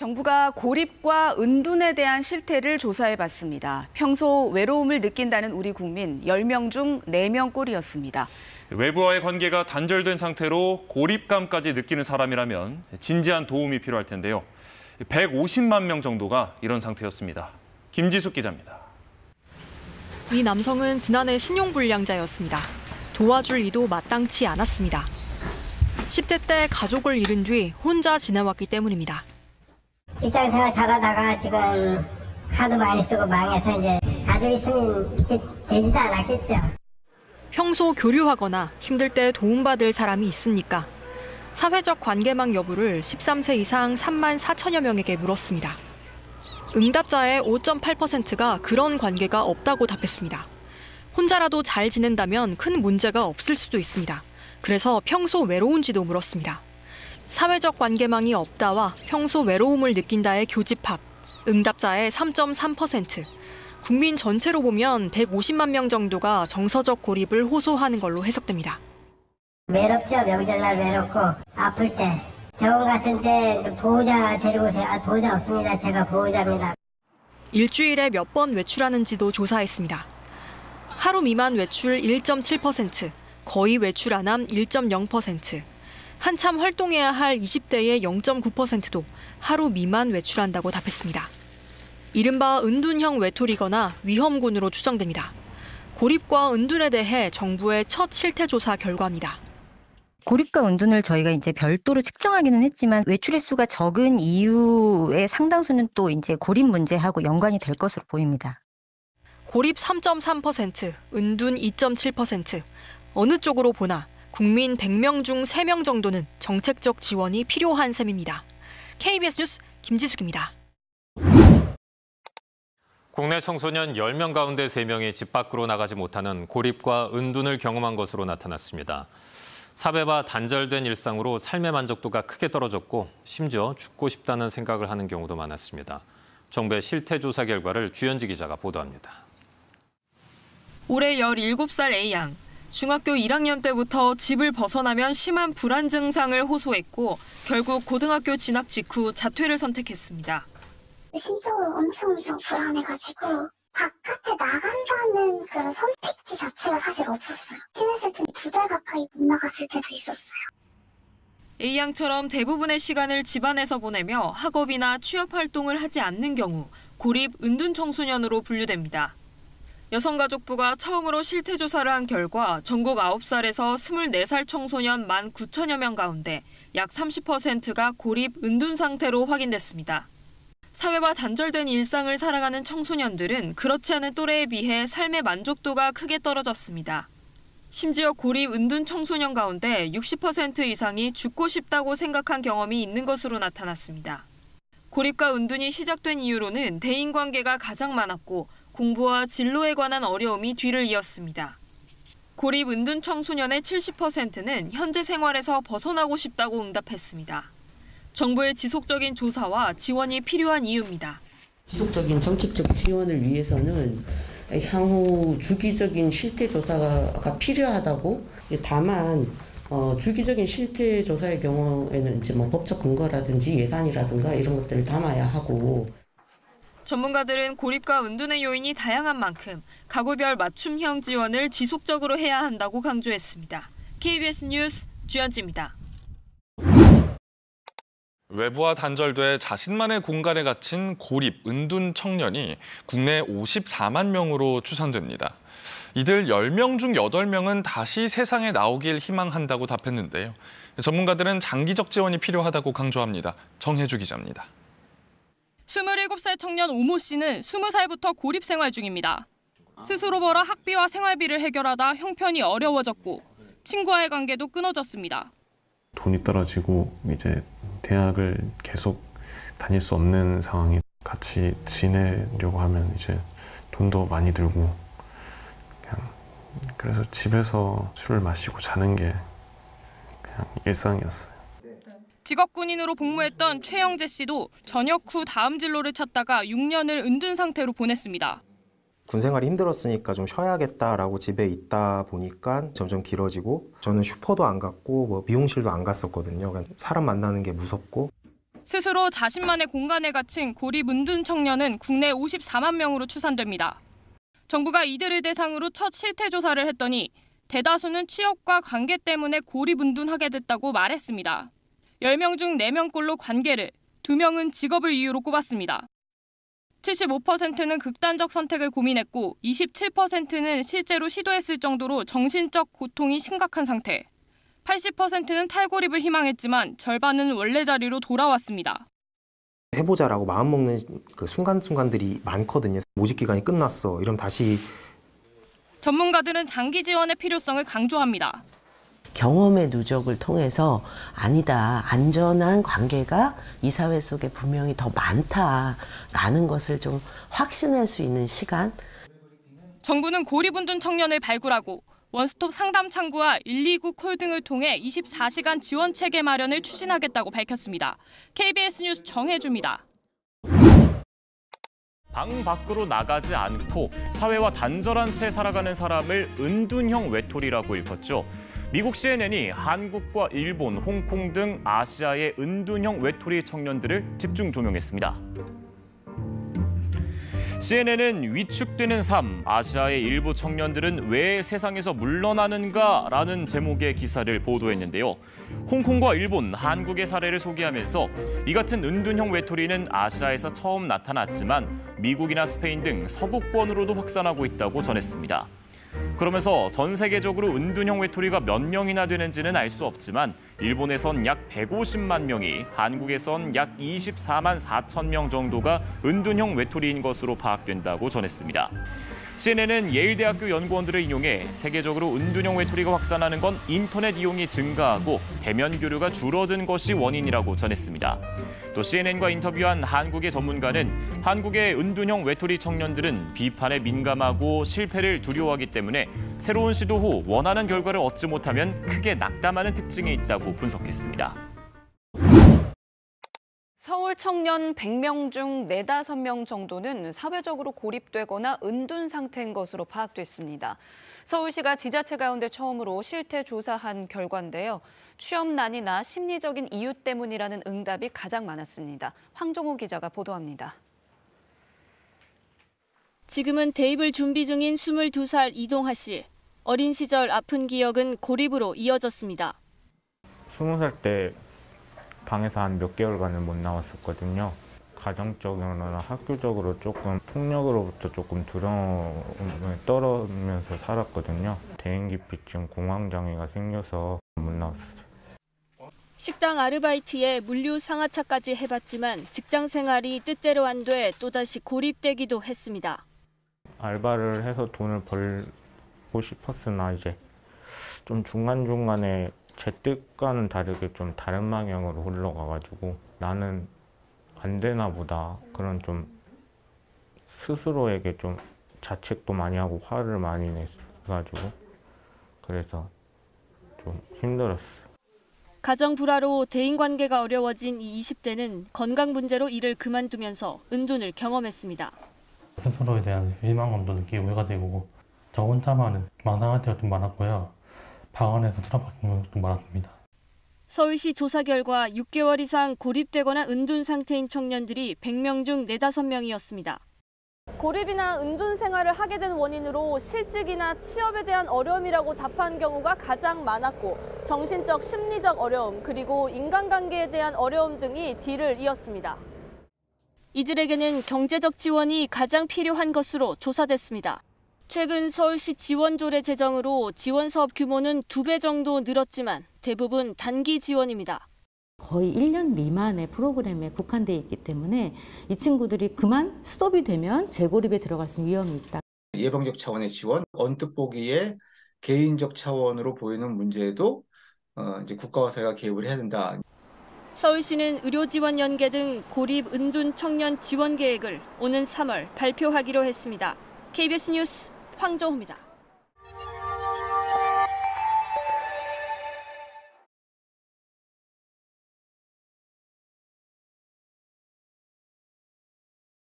정부가 고립과 은둔에 대한 실태를 조사해봤습니다. 평소 외로움을 느낀다는 우리 국민 10명 중 4명꼴이었습니다. 외부와의 관계가 단절된 상태로 고립감까지 느끼는 사람이라면 진지한 도움이 필요할 텐데요. 150만 명 정도가 이런 상태였습니다. 김지숙 기자입니다. 이 남성은 지난해 신용불량자였습니다. 도와줄 이도 마땅치 않았습니다. 10대 때 가족을 잃은 뒤 혼자 지내왔기 때문입니다. 직장 생활 잘하다가 지금 하도 많이 쓰고 망해서 이제 가족 있으면 이렇게 되지도 않았겠죠. 평소 교류하거나 힘들 때 도움받을 사람이 있습니까? 사회적 관계망 여부를 13세 이상 3만 4천여 명에게 물었습니다. 응답자의 5.8%가 그런 관계가 없다고 답했습니다. 혼자라도 잘 지낸다면 큰 문제가 없을 수도 있습니다. 그래서 평소 외로운지도 물었습니다. 사회적 관계망이 없다와 평소 외로움을 느낀다의 교집합, 응답자의 3.3%, 국민 전체로 보면 150만 명 정도가 정서적 고립을 호소하는 걸로 해석됩니다. 외롭죠. 명절날 외롭고 아플 때. 병원 갔을 때 보호자 데리고 오세요. 보호자 없습니다. 제가 보호자입니다. 일주일에 몇 번 외출하는지도 조사했습니다. 하루 미만 외출 1.7%, 거의 외출 안 함 1.0%, 한참 활동해야 할 20대의 0.9%도 하루 미만 외출한다고 답했습니다. 이른바 은둔형 외톨이거나 위험군으로 추정됩니다. 고립과 은둔에 대해 정부의 첫 실태조사 결과입니다. 고립과 은둔을 저희가 이제 별도로 측정하기는 했지만 외출 횟수가 적은 이유의 상당수는 또 이제 고립 문제하고 연관이 될 것으로 보입니다. 고립 3.3%, 은둔 2.7%. 어느 쪽으로 보나 국민 100명 중 3명 정도는 정책적 지원이 필요한 셈입니다. KBS 뉴스 김지숙입니다. 국내 청소년 10명 가운데 3명이 집 밖으로 나가지 못하는 고립과 은둔을 경험한 것으로 나타났습니다. 사회와 단절된 일상으로 삶의 만족도가 크게 떨어졌고 심지어 죽고 싶다는 생각을 하는 경우도 많았습니다. 정부의 실태조사 결과를 주현지 기자가 보도합니다. 올해 17살 A양. 중학교 1학년 때부터 집을 벗어나면 심한 불안 증상을 호소했고 결국 고등학교 진학 직후 자퇴를 선택했습니다. 심적으로 엄청 불안해가지고 바깥에 나간다는 그런 선택지 자체가 사실 없었어요. 심했을 때 2달 가까이 못 나갔을 때도 있었어요. A양처럼 대부분의 시간을 집안에서 보내며 학업이나 취업 활동을 하지 않는 경우 고립, 은둔 청소년으로 분류됩니다. 여성가족부가 처음으로 실태조사를 한 결과 전국 9살에서 24살 청소년 19,000여 명 가운데 약 30%가 고립, 은둔 상태로 확인됐습니다. 사회와 단절된 일상을 살아가는 청소년들은 그렇지 않은 또래에 비해 삶의 만족도가 크게 떨어졌습니다. 심지어 고립, 은둔 청소년 가운데 60% 이상이 죽고 싶다고 생각한 경험이 있는 것으로 나타났습니다. 고립과 은둔이 시작된 이유로는 대인관계가 가장 많았고 공부와 진로에 관한 어려움이 뒤를 이었습니다. 고립, 은둔 청소년의 70%는 현재 생활에서 벗어나고 싶다고 응답했습니다. 정부의 지속적인 조사와 지원이 필요한 이유입니다. 지속적인 정책적 지원을 위해서는 향후 주기적인 실태조사가 필요하다고. 다만 주기적인 실태조사의 경우에는 이제 법적 근거라든지 예산이라든가 이런 것들을 담아야 하고. 전문가들은 고립과 은둔의 요인이 다양한 만큼 가구별 맞춤형 지원을 지속적으로 해야 한다고 강조했습니다. KBS 뉴스 주현지입니다. 외부와 단절돼 자신만의 공간에 갇힌 고립, 은둔 청년이 국내 54만 명으로 추산됩니다. 이들 10명 중 8명은 다시 세상에 나오길 희망한다고 답했는데요. 전문가들은 장기적 지원이 필요하다고 강조합니다. 정혜주 기자입니다. 27살 청년 오모 씨는 20살부터 고립 생활 중입니다. 스스로 벌어 학비와 생활비를 해결하다 형편이 어려워졌고 친구와의 관계도 끊어졌습니다. 돈이 떨어지고 이제 대학을 계속 다닐 수 없는 상황이 같이 지내려고 하면 이제 돈도 많이 들고 그냥 그래서 집에서 술을 마시고 자는 게 그냥 일상이었어요. 직업 군인으로 복무했던 최영재 씨도 전역 후 다음 진로를 찾다가 6년을 은둔 상태로 보냈습니다. 군 생활이 힘들었으니까 좀 쉬어야겠다라고 집에 있다 보니까 점점 길어지고 저는 슈퍼도 안 갔고 미용실도 안 갔었거든요. 사람 만나는 게 무섭고 스스로 자신만의 공간에 갇힌 고립 은둔 청년은 국내 54만 명으로 추산됩니다. 정부가 이들을 대상으로 첫 실태 조사를 했더니 대다수는 취업과 관계 때문에 고립 은둔하게 됐다고 말했습니다. 10명 중 4명꼴로 관계를, 2명은 직업을 이유로 꼽았습니다. 75%는 극단적 선택을 고민했고 27%는 실제로 시도했을 정도로 정신적 고통이 심각한 상태. 80%는 탈고립을 희망했지만 절반은 원래 자리로 돌아왔습니다. 해보자라고 마음먹는 그 순간순간들이 많거든요. 모집 기간이 끝났어. 이러면 다시. 전문가들은 장기 지원의 필요성을 강조합니다. 경험의 누적을 통해서 아니다, 안전한 관계가 이 사회 속에 분명히 더 많다라는 것을 좀 확신할 수 있는 시간. 정부는 고립은둔 청년을 발굴하고 원스톱 상담 창구와 129 콜 등을 통해 24시간 지원 체계 마련을 추진하겠다고 밝혔습니다. KBS 뉴스 정혜주입니다. 방 밖으로 나가지 않고 사회와 단절한 채 살아가는 사람을 은둔형 외톨이라고 일컫죠. 미국 CNN이 한국과 일본, 홍콩 등 아시아의 은둔형 외톨이 청년들을 집중 조명했습니다. CNN은 위축되는 삶, 아시아의 일부 청년들은 왜 세상에서 물러나는가라는 제목의 기사를 보도했는데요. 홍콩과 일본, 한국의 사례를 소개하면서 이 같은 은둔형 외톨이는 아시아에서 처음 나타났지만 미국이나 스페인 등 서구권으로도 확산하고 있다고 전했습니다. 그러면서 전 세계적으로 은둔형 외톨이가 몇 명이나 되는지는 알 수 없지만 일본에선 약 150만 명이, 한국에선 약 24만 4천 명 정도가 은둔형 외톨이인 것으로 파악된다고 전했습니다. CNN은 예일대학교 연구원들을 인용해 세계적으로 은둔형 외톨이가 확산하는 건 인터넷 이용이 증가하고 대면 교류가 줄어든 것이 원인이라고 전했습니다. 또 CNN과 인터뷰한 한국의 전문가는 한국의 은둔형 외톨이 청년들은 비판에 민감하고 실패를 두려워하기 때문에 새로운 시도 후 원하는 결과를 얻지 못하면 크게 낙담하는 특징이 있다고 분석했습니다. 서울 청년 100명 중 4, 5명 정도는 사회적으로 고립되거나 은둔 상태인 것으로 파악됐습니다. 서울시가 지자체 가운데 처음으로 실태 조사한 결과인데요. 취업난이나 심리적인 이유 때문이라는 응답이 가장 많았습니다. 황종호 기자가 보도합니다. 지금은 대입을 준비 중인 22살 이동하 씨. 어린 시절 아픈 기억은 고립으로 이어졌습니다. 20살 때 방에서 한 몇 개월간은 못 나왔었거든요. 가정적으로나 학교적으로 조금 폭력으로부터 조금 두려움을 떨으면서 살았거든요. 대인기피증, 공황장애가 생겨서 못 나왔어요. 식당 아르바이트에 물류 상하차까지 해봤지만 직장 생활이 뜻대로 안 돼 또다시 고립되기도 했습니다. 알바를 해서 돈을 벌고 싶었으나 이제 좀 중간중간에 제 뜻과는 다르게 좀 다른 방향으로 흘러가가지고 나는 안 되나 보다, 그런 좀 스스로에게 좀 자책도 많이 하고 화를 많이 내가지고 그래서 좀 힘들었어요. 가정 불화로 대인관계가 어려워진 이 20대는 건강 문제로 일을 그만두면서 은둔을 경험했습니다. 스스로에 대한 실망감도 느끼고 해가지고 저 혼자만은 망상할 때가 좀 많았고요. 방 안에서 틀어박힌 것도 많았습니다. 서울시 조사 결과 6개월 이상 고립되거나 은둔 상태인 청년들이 100명 중 4, 5명이었습니다. 고립이나 은둔 생활을 하게 된 원인으로 실직이나 취업에 대한 어려움이라고 답한 경우가 가장 많았고 정신적, 심리적 어려움, 그리고 인간관계에 대한 어려움 등이 뒤를 이었습니다. 이들에게는 경제적 지원이 가장 필요한 것으로 조사됐습니다. 최근 서울시 지원조례 제정으로 지원 사업 규모는 2배 정도 늘었지만 대부분 단기 지원입니다. 거의 1년 미만의 프로그램에 국한돼 있기 때문에 이 친구들이 그만 스톱이 되면 재고립에 들어갈 수 있는 위험이 있다. 예방적 차원의 지원, 언뜻 보기에 개인적 차원으로 보이는 문제에도 이제 국가와 사회가 개입을 해야 된다. 서울시는 의료 지원 연계 등 고립 은둔 청년 지원 계획을 오는 3월 발표하기로 했습니다. KBS 뉴스 황정호입니다.